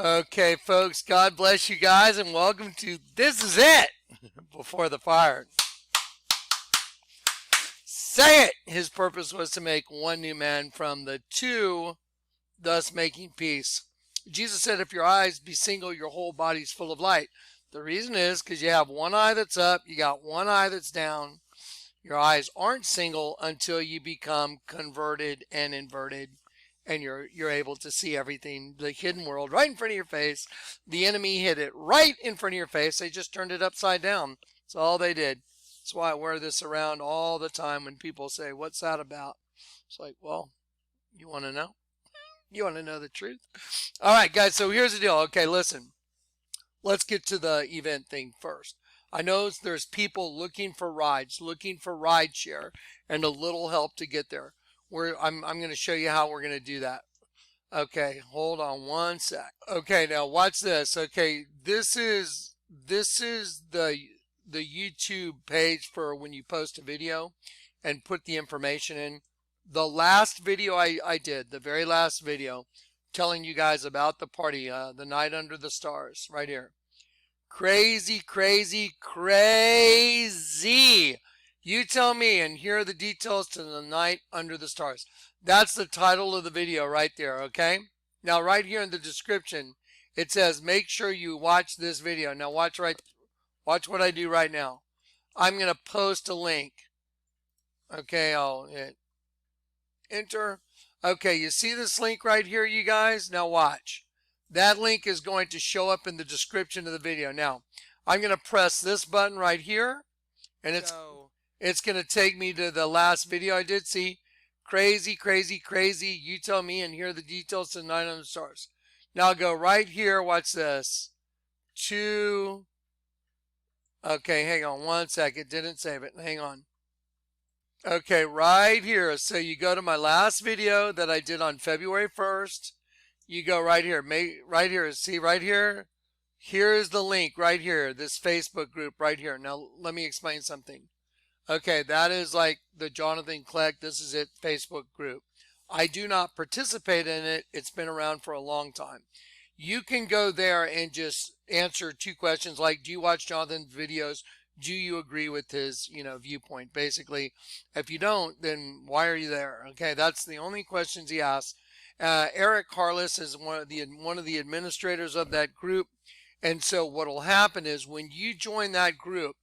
Okay, folks, God bless you guys, and welcome to This Is It Before the Fire. Say it! His purpose was to make one new man from the two, thus making peace. Jesus said, if your eyes be single, your whole body's full of light. The reason is because you have one eye that's up, you got one eye that's down. Your eyes aren't single until you become converted and inverted. And you're able to see everything, the hidden world right in front of your face. The enemy hid it right in front of your face. They just turned it upside down. That's all they did. That's why I wear this around all the time when people say, what's that about? It's like, well, you want to know? You want to know the truth? All right, guys, so here's the deal. Okay, listen. Let's get to the event thing first. I know there's people looking for rides, looking for ride share, and a little help to get there. I'm going to show you how we're going to do that. Okay, hold on one sec. Okay, now watch this. Okay, this is the YouTube page for when you post a video and put the information in. The last video I did, the very last video, telling you guys about the party, the night under the stars, right here. Crazy, crazy, crazy. You tell me, and here are the details to the night under the stars. That's the title of the video right there, okay? Now, right here in the description, it says, make sure you watch this video. Now, watch what I do right now. I'm going to post a link. Okay, I'll hit enter. Okay, you see this link right here, you guys? Now, watch. That link is going to show up in the description of the video. Now, I'm going to press this button right here, and it's going to take me to the last video I did. See, crazy, crazy, crazy. You tell me, and here are the details to 900 stars. Now I'll go right here. Watch this. Okay, hang on one second. Didn't save it. Hang on. Okay, right here. So you go to my last video that I did on February 1st. You go right here. Right here. See right here? Here's the link right here. This Facebook group right here. Now let me explain something. Okay, that is like the Jonathan Kleck, This Is It Facebook group. I do not participate in it. It's been around for a long time. You can go there and just answer two questions like, do you watch Jonathan's videos? Do you agree with his, viewpoint? Basically, if you don't, then why are you there? Okay, that's the only questions he asks. Eric Carlos is one of the administrators of that group. And so what will happen is when you join that group,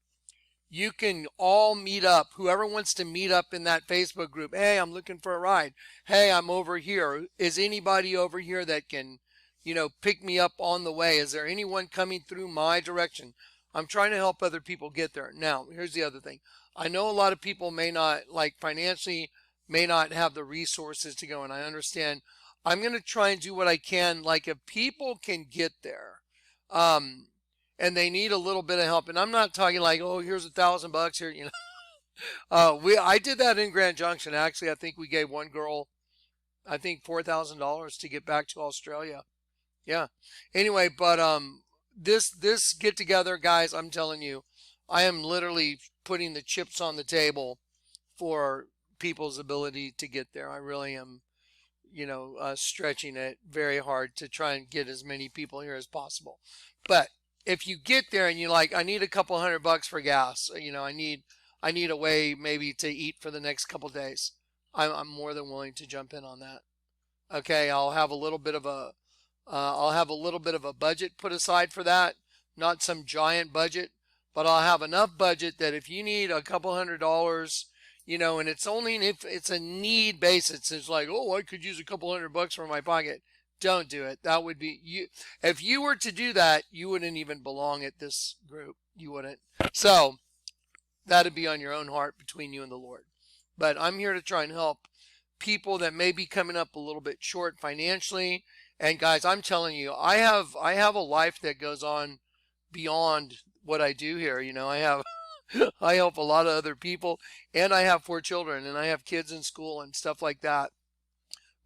you can all meet up. Whoever wants to meet up in that Facebook group. Hey, I'm looking for a ride. Hey, I'm over here. Is anybody over here that can, pick me up on the way? Is there anyone coming through my direction? I'm trying to help other people get there. Now, here's the other thing. I know a lot of people may not, financially, may not have the resources to go, and I understand. I'm going to try and do what I can. Like, if people can get there, and they need a little bit of help. And I'm not talking like, oh, here's $1,000 here, I did that in Grand Junction. Actually, I think we gave one girl, I think $4,000 to get back to Australia. Yeah. Anyway, but this get together, guys, I'm telling you, I am literally putting the chips on the table for people's ability to get there. I really am, stretching it very hard to try and get as many people here as possible. But if you get there and you're like, I need a couple $100 for gas, I need a way maybe to eat for the next couple days, I'm more than willing to jump in on that. Okay, I'll have a little bit of a budget put aside for that. Not some giant budget, but I'll have enough budget that if you need a couple $100, and it's only if it's a need basis, it's like, oh, I could use a couple $100 from my pocket. Don't do it. That would be you. If you were to do that, you wouldn't even belong at this group. You wouldn't. So that'd be on your own heart between you and the Lord. But I'm here to try and help people that may be coming up a little bit short financially. And guys, I'm telling you, I have a life that goes on beyond what I do here. I help a lot of other people, and I have 4 children, and I have kids in school and stuff like that.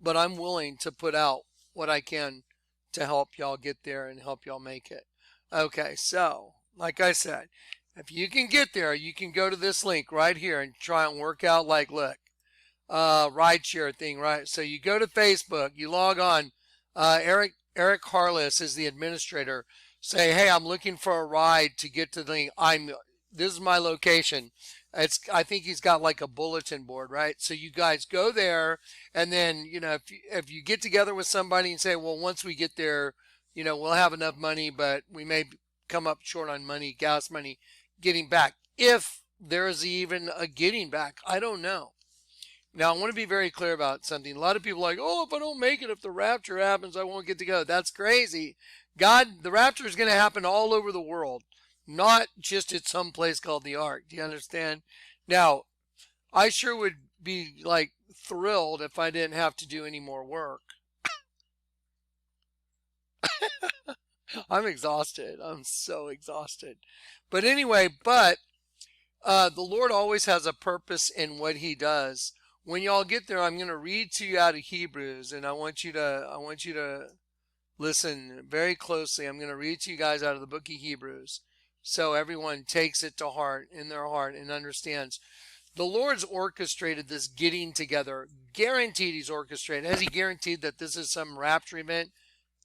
But I'm willing to put out what I can to help y'all get there and help y'all make it. Okay, so like I said, if you can get there, you can go to this link right here and try and work out look, rideshare thing, right? So you go to Facebook, you log on. Eric Eric Harless is the administrator. Say, hey, I'm looking for a ride to get to the. This is my location. I think he's got like a bulletin board, right? So you guys go there, and then if you get together with somebody and say, well, once we get there, we'll have enough money, but we may come up short on money, gas money, getting back. If there's even a getting back, I don't know. Now, I want to be very clear about something. A lot of people are like, oh, if I don't make it, if the rapture happens, I won't get to go. That's crazy. The rapture is going to happen all over the world, not just at some place called the Ark. Do you understand? Now, I sure would be like thrilled if I didn't have to do any more work. I'm exhausted. I'm so exhausted. But anyway, the Lord always has a purpose in what he does. When y'all get there, I'm going to read to you out of Hebrews, and I want you to listen very closely. I'm going to read to you guys out of the book of Hebrews, so everyone takes it to heart, in their heart, and understands. The Lord's orchestrated this getting together. Guaranteed he's orchestrated. Has he guaranteed that this is some rapture event?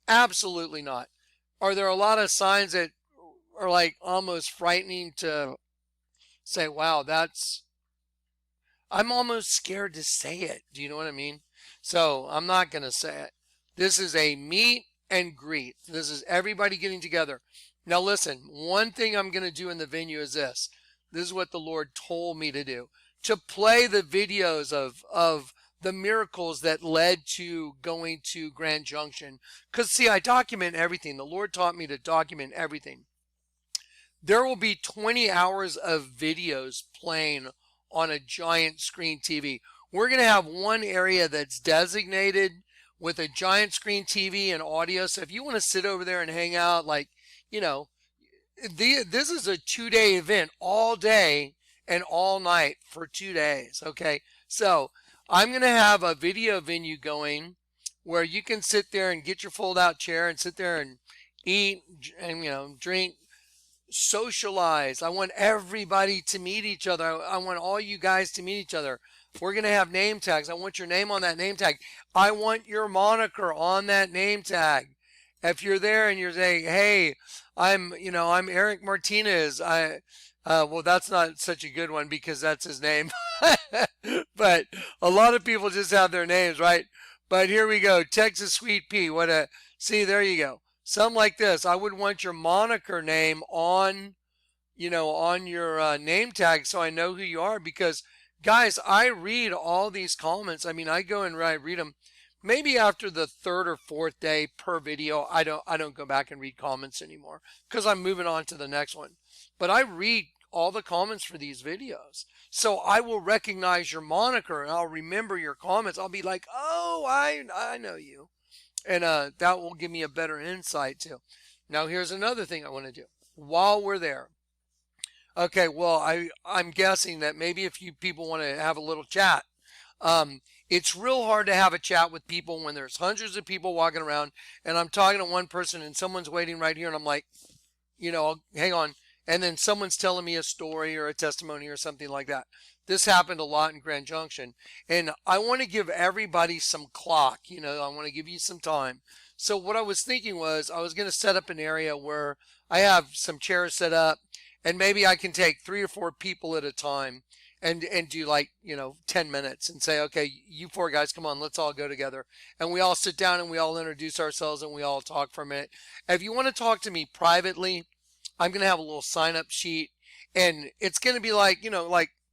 Absolutely not. Are there a lot of signs that are like almost frightening to say, wow, I'm almost scared to say it. Do you know what I mean? So I'm not going to say it. This is a meet and greet. This is everybody getting together. Now listen, one thing I'm going to do in the venue is this. This is what the Lord told me to do. To play the videos of the miracles that led to going to Grand Junction. Because see, I document everything. The Lord taught me to document everything. There will be 20 hours of videos playing on a giant screen TV. We're going to have one area that's designated with a giant screen TV and audio. So if you want to sit over there and hang out, this is a 2-day event, all day and all night for 2 days. Okay. So I'm going to have a video venue going where you can sit there and get your fold out chair and sit there and eat and, drink, socialize. I want everybody to meet each other. I want all you guys to meet each other. We're going to have name tags. I want your name on that name tag. I want your moniker on that name tag. If you're there and you're saying, hey, I'm Eric Martinez. Well, that's not such a good one because that's his name. But a lot of people just have their names, right? But here we go. Texas Sweet Pea. See, there you go. Something like this. I would want your moniker name on your name tag so I know who you are, because guys, I read all these comments. I mean, I go and read them. Maybe after the 3rd or 4th day per video, I don't go back and read comments anymore because I'm moving on to the next one. But I read all the comments for these videos. So I will recognize your moniker and I'll remember your comments. I'll be like, oh, I know you. And that will give me a better insight too. Now here's another thing I want to do while we're there. Okay, well, I'm guessing that maybe if you people want to have a little chat, it's real hard to have a chat with people when there's hundreds of people walking around and I'm talking to one person and someone's waiting right here and I'm like, hang on. And then someone's telling me a story or a testimony or something like that. This happened a lot in Grand Junction. And I want to give everybody some clock. I want to give you some time. So what I was thinking was I was going to set up an area where I have some chairs set up and maybe I can take 3 or 4 people at a time and do 10 minutes and say, okay, you 4 guys, come on, let's all go together. And we all sit down and we all introduce ourselves and we all talk for a minute. If you want to talk to me privately, I'm going to have a little sign up sheet and it's going to be like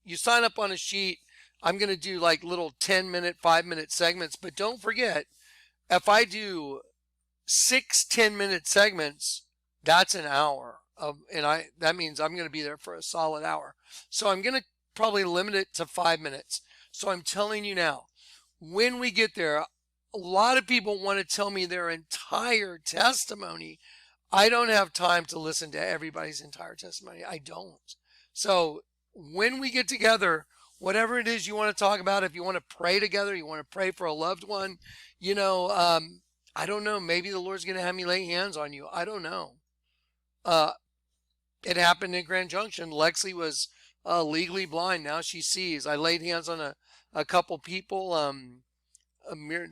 you sign up on a sheet. I'm going to do like little 10-minute, 5-minute segments, but don't forget, if I do 6 10-minute segments, that's an hour that means I'm going to be there for a solid hour. So I'm going to probably limit it to 5 minutes. So I'm telling you now, when we get there, a lot of people want to tell me their entire testimony. I don't have time to listen to everybody's entire testimony. I don't. So when we get together, whatever it is you want to talk about, if you want to pray together, you want to pray for a loved one, I don't know. Maybe the Lord's going to have me lay hands on you. I don't know. It happened in Grand Junction. Lexi was legally blind. Now she sees. I laid hands on a couple people.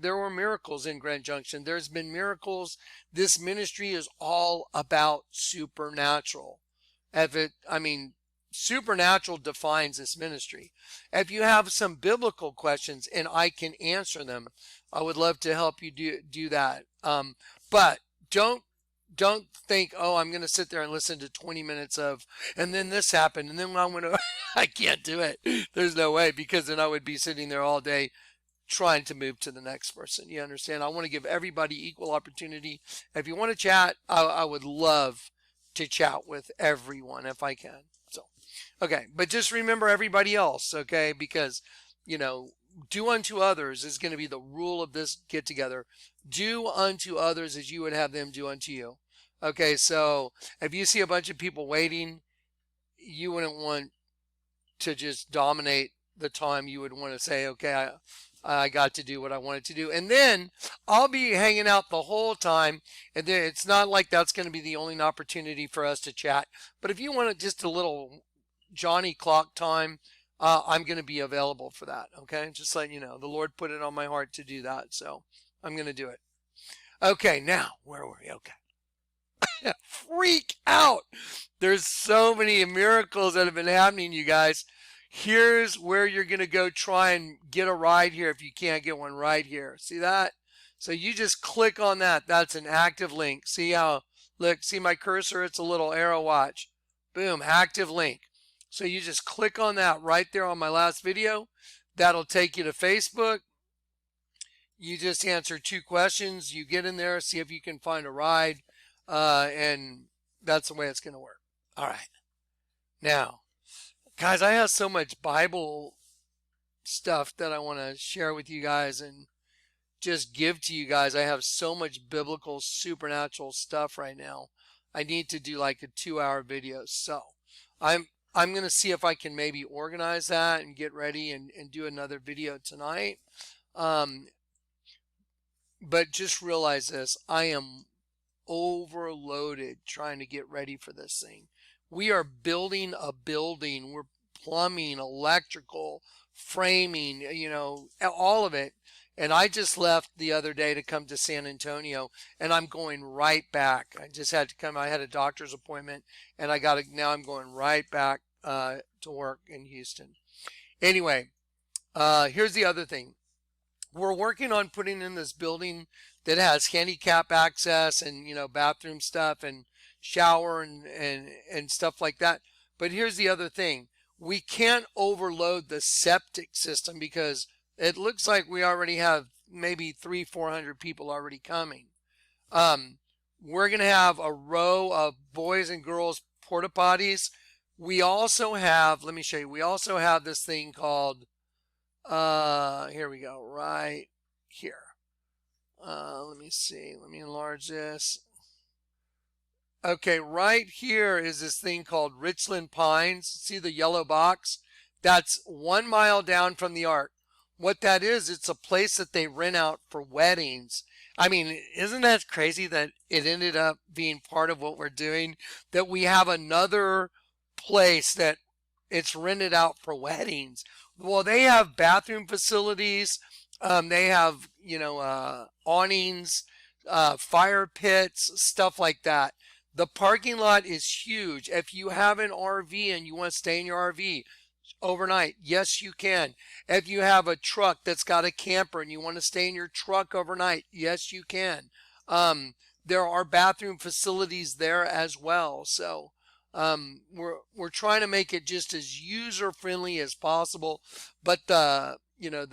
there were miracles in Grand Junction. There's been miracles. This ministry is all about supernatural. Supernatural defines this ministry. If you have some biblical questions and I can answer them, I would love to help you do that. But don't think, oh, I'm going to sit there and listen to 20 minutes of, and then this happened, and then I'm going to, I can't do it. There's no way, because then I would be sitting there all day trying to move to the next person. You understand? I want to give everybody equal opportunity. If you want to chat, I would love to chat with everyone if I can. So, okay. But just remember everybody else, okay? Because, do unto others is going to be the rule of this get together. Do unto others as you would have them do unto you. Okay, so if you see a bunch of people waiting, you wouldn't want to just dominate the time. You would want to say, okay, I got to do what I wanted to do. And then I'll be hanging out the whole time. And then it's not like that's going to be the only opportunity for us to chat. But if you want just a little Johnny clock time, I'm going to be available for that. Okay, just letting you know. The Lord put it on my heart to do that. So I'm going to do it. Okay, now, where were we? Okay. Freak out. There's so many miracles that have been happening, you guys. Here's where you're going to go try and get a ride here if you can't get one right here. See that? So you just click on that. That's an active link. See how, look, see my cursor? It's a little arrow, watch. Boom, active link. So you just click on that right there on my last video. That'll take you to Facebook. You just answer 2 questions. You get in there, see if you can find a ride. And that's the way it's going to work. All right. Now, guys, I have so much Bible stuff that I want to share with you guys and just give to you guys. I have so much biblical, supernatural stuff right now. I need to do like a 2-hour video. So I'm going to see if I can maybe organize that and get ready and do another video tonight. But just realize this, I am overloaded trying to get ready for this thing. We are building a building. We're plumbing, electrical, framing, all of it. And I just left the other day to come to San Antonio, and I'm going right back. I just had to come. I had a doctor's appointment, and now I'm going right back to work in Houston. Anyway, here's the other thing. We're working on putting in this building that has handicap access and, bathroom stuff and shower and stuff like that. But here's the other thing. We can't overload the septic system because it looks like we already have maybe 300-400 people already coming. We're going to have a row of boys and girls porta potties. We also have, let me show you, we also have this thing called, here we go, right here. Let me see, let me enlarge this. Okay, right here is this thing called Richland Pines. See the yellow box? That's 1 mile down from the Ark. What that is, it's a place that they rent out for weddings. I mean, isn't that crazy that it ended up being part of what we're doing? That we have another place that it's rented out for weddings. Well, they have bathroom facilities. They have, awnings, fire pits, stuff like that. The parking lot is huge. If you have an RV and you want to stay in your RV overnight, yes, you can. If you have a truck that's got a camper and you want to stay in your truck overnight, yes, you can. There are bathroom facilities there as well. So we're trying to make it just as user friendly as possible. But the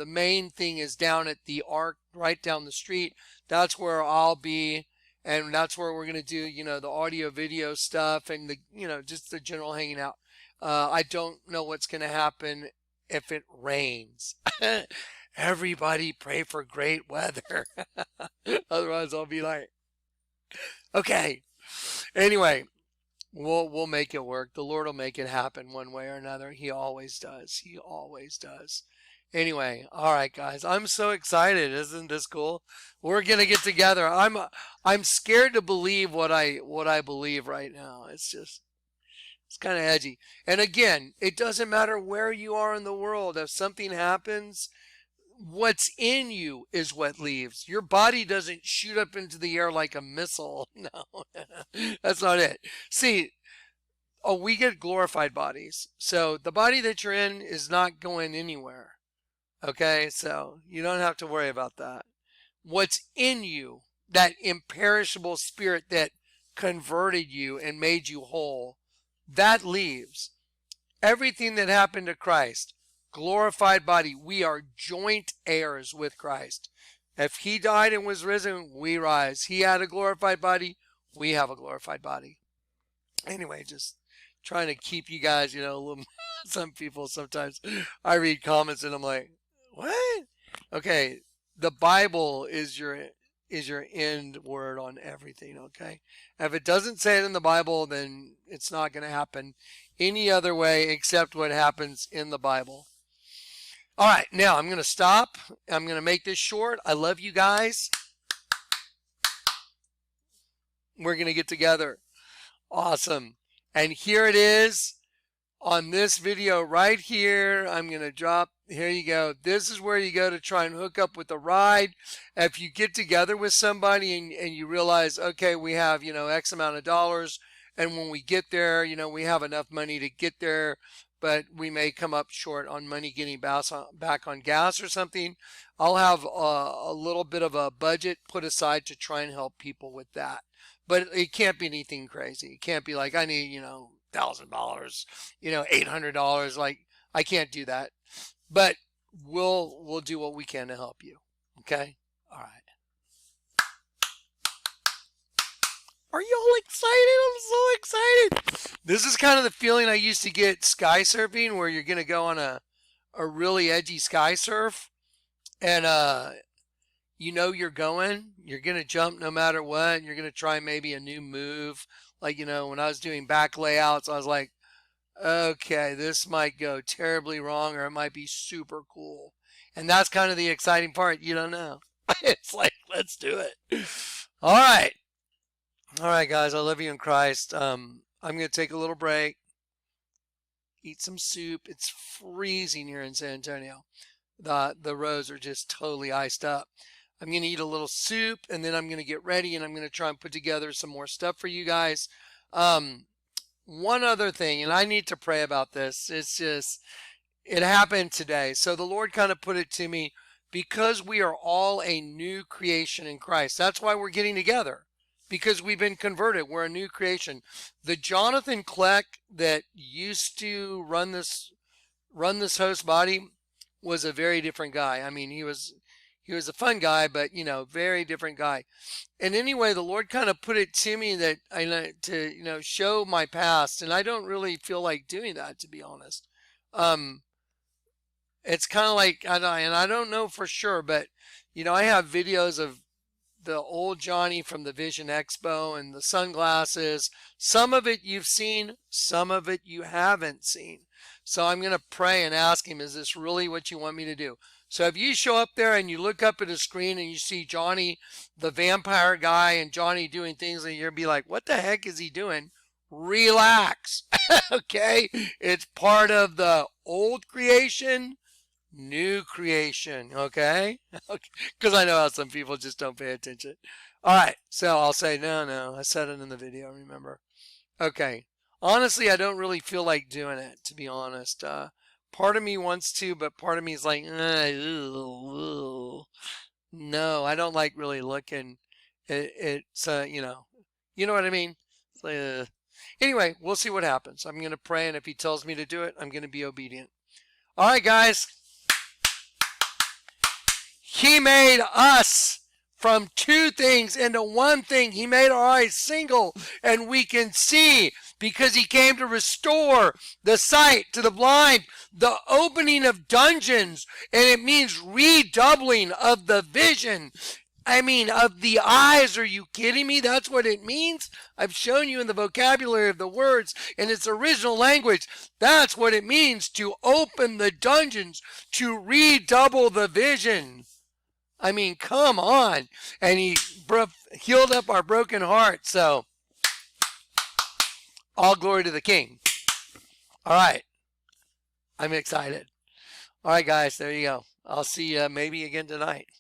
main thing is down at the Ark, right down the street. That's where I'll be. And that's where we're going to do, the audio video stuff and just the general hanging out. I don't know what's going to happen if it rains. Everybody pray for great weather. Otherwise I'll be like, okay. Anyway, we'll make it work. The Lord will make it happen one way or another. He always does. He always does. Anyway, all right, guys, I'm so excited. Isn't this cool? We're gonna get together. I'm scared to believe what I believe right now. It's kind of edgy. And again, it doesn't matter where you are in the world. If something happens, what's in you is what leaves. Your body doesn't shoot up into the air like a missile. No, that's not it. See, we get glorified bodies. So the body that you're in is not going anywhere. Okay, so you don't have to worry about that. What's in you, that imperishable spirit that converted you and made you whole, that leaves. Everything that happened to Christ, glorified body, we are joint heirs with Christ. If he died and was risen, we rise. He had a glorified body, we have a glorified body. Anyway, just trying to keep you guys, a little, some people sometimes, I read comments and I'm like, what? Okay, the Bible is your end word on everything, okay? If it doesn't say it in the Bible, then it's not going to happen any other way except what happens in the Bible. All right, now I'm going to stop. I'm going to make this short. I love you guys. We're going to get together. Awesome. And here it is on this video right here. I'm going to drop. Here you go. This is where you go to try and hook up with the ride. If you get together with somebody and you realize, okay, we have, X amount of dollars. And when we get there, we have enough money to get there, but we may come up short on money getting back on gas or something. I'll have a little bit of a budget put aside to try and help people with that. But it can't be anything crazy. It can't be like, I need, $1,000, $800. Like, I can't do that. But we'll do what we can to help you. Okay? All right. Are you all excited? I'm so excited. This is kind of the feeling I used to get sky surfing, where you're going to go on a really edgy sky surf. And, you're going to jump no matter what. And you're going to try maybe a new move. Like, when I was doing back layouts, I was like, okay, this might go terribly wrong, or it might be super cool. And that's kind of the exciting part. You don't know. It's like, let's do it. All right. All right, guys, I love you in Christ. I'm going to take a little break, eat some soup. It's freezing here in San Antonio. The roads are just totally iced up. I'm going to eat a little soup, and then I'm going to get ready, and I'm going to try and put together some more stuff for you guys. One other thing, and I need to pray about this. It happened today. So the Lord kind of put it to me, because we are all a new creation in Christ. That's why we're getting together, because we've been converted. We're a new creation. The Jonathan Kleck that used to run this host body was a very different guy. I mean, he was a fun guy, but very different guy. And anyway, the Lord kind of put it to me that to show my past, and I don't really feel like doing that, to be honest. It's kind of like, and I don't know for sure, but I have videos of the old Johnny from the Vision Expo and the sunglasses. Some of it you've seen, some of it you haven't seen. So I'm going to pray and ask him, is this really what you want me to do? So if you show up there and you look up at a screen and you see Johnny, the vampire guy, and Johnny doing things, and you'll be like, what the heck is he doing? Relax. Okay? It's part of the old creation, new creation. Okay? Because I know how some people just don't pay attention. All right. So I'll say, no. I said it in the video, remember? Okay. Honestly, I don't really feel like doing it, to be honest. Part of me wants to, but part of me is like, no, I don't like really looking. It's, you know what I mean? It's like, anyway, we'll see what happens. I'm going to pray, and if he tells me to do it, I'm going to be obedient. All right, guys. He made us from two things into one thing. He made our eyes single, and we can see, because he came to restore the sight to the blind, the opening of dungeons, and it means redoubling of the vision. I mean, of the eyes. Are you kidding me? That's what it means. I've shown you in the vocabulary of the words in its original language. That's what it means to open the dungeons, to redouble the vision. I mean, come on. And he healed up our broken hearts. So, all glory to the King. All right. I'm excited. All right, guys. There you go. I'll see you maybe again tonight.